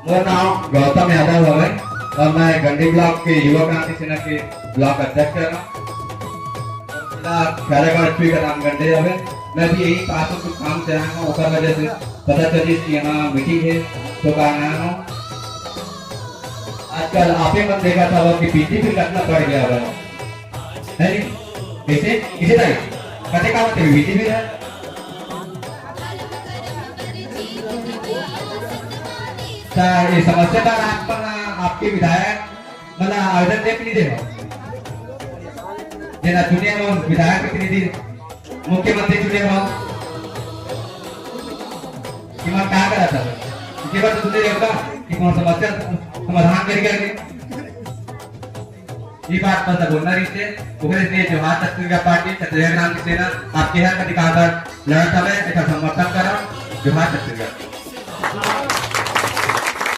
मेरा नाम गौतम यादव है और मैं गंडी ब्लॉक के युवा क्रांति सेना के ब्लॉक अध्यक्ष है। मेरा खैरागढ़ का नाम गंडे है। मैं भी यही पास कुछ काम से आया हूँ, उस वजह से पता चली कि यहाँ मीटिंग है तो कहा आया हूँ। आजकल आपे मन देखा था वो कि पीटी भी करना पड़ गया है नहीं कैसे किसे था कते काम थे पीटी भी है सर। ये समस्या पर आप पर आपके विधायक मतलब आवेदन दे नहीं दे जना चुने हो विधायक प्रतिनिधि मुख्यमंत्री चुने हो कि मैं क्या करा था इसके बाद तुझे होगा कि कौन समस्या समाधान करेंगे। ये बात पता बोलना रिश्ते उगरे से जवाहर छत्तीसगढ़ पार्टी छत्तीसगढ़ नाम की सेना आपके यहाँ का अधिकार लड़त है समर्थन करा जवाहर छत्तीसगढ़।